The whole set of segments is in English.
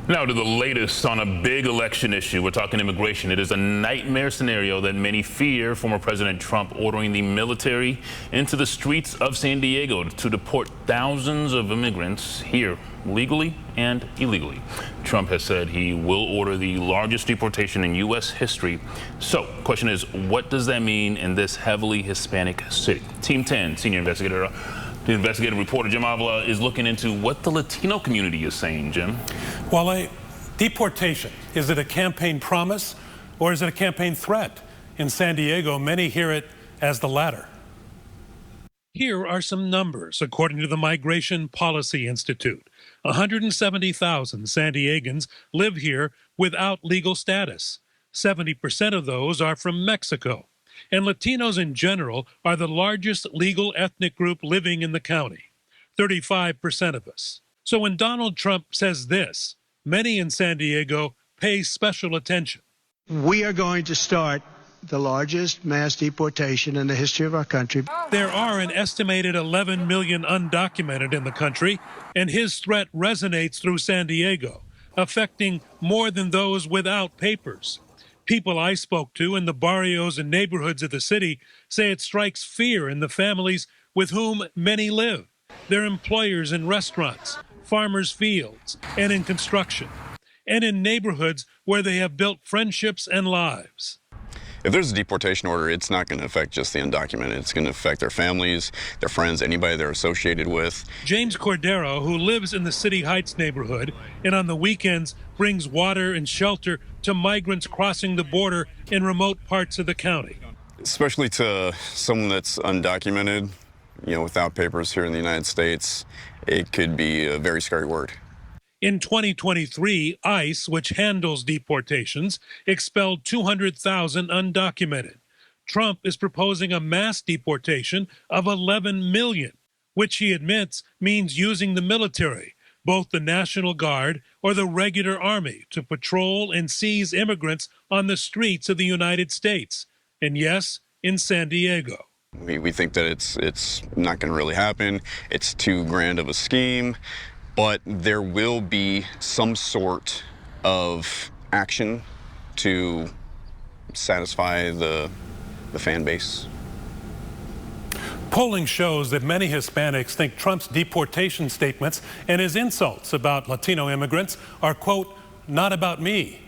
Now to the latest on a big election issue. We're talking immigration. It is a nightmare scenario that many fear. Former President Trump ordering the military into the streets of San Diego to deport thousands of immigrants here, legally and illegally. Trump has said he will order the largest deportation in U.S. history. So, question is, what does that mean in this heavily Hispanic city? Team 10 senior investigative reporter Jim Avila is looking into what the Latino community is saying. Jim? Well, deportation, is it a campaign promise or is it a campaign threat? In San Diego, many hear it as the latter. Here are some numbers, according to the Migration Policy Institute. 170,000 San Diegans live here without legal status. 70% of those are from Mexico. And Latinos in general are the largest legal ethnic group living in the county, 35% of us. So when Donald Trump says this, many in San Diego pay special attention. We are going to start the largest mass deportation in the history of our country. There are an estimated 11 million undocumented in the country, and his threat resonates through San Diego, affecting more than those without papers. People I spoke to in the barrios and neighborhoods of the city say it strikes fear in the families with whom many live, their employers in restaurants, farmers' fields, and in construction, and in neighborhoods where they have built friendships and lives. If there's a deportation order, it's not going to affect just the undocumented. It's going to affect their families, their friends, anybody they're associated with. James Cordero, who lives in the City Heights neighborhood and on the weekends brings water and shelter to migrants crossing the border in remote parts of the county. Especially to someone that's undocumented, without papers here in the United States, it could be a very scary word. In 2023, ICE, which handles deportations, expelled 200,000 undocumented. Trump is proposing a mass deportation of 11 million, which he admits means using the military, both the National Guard or the regular army, to patrol and seize immigrants on the streets of the United States. And yes, in San Diego. We think that it's not going to really happen. It's too grand of a scheme. But there will be some sort of action to satisfy the fan base. Polling shows that many Hispanics think Trump's deportation statements and his insults about Latino immigrants are, quote, not about me.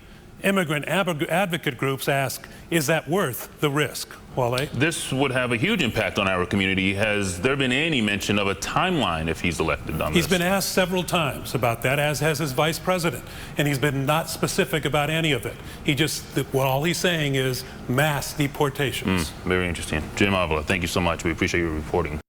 Immigrant advocate groups ask, is that worth the risk? Wale? This would have a huge impact on our community. Has there been any mention of a timeline if he's elected on this? He's been asked several times about that, as has his vice president, and he's been not specific about any of it. All he's saying is mass deportations. Very interesting. Jim Avila, thank you so much. We appreciate your reporting.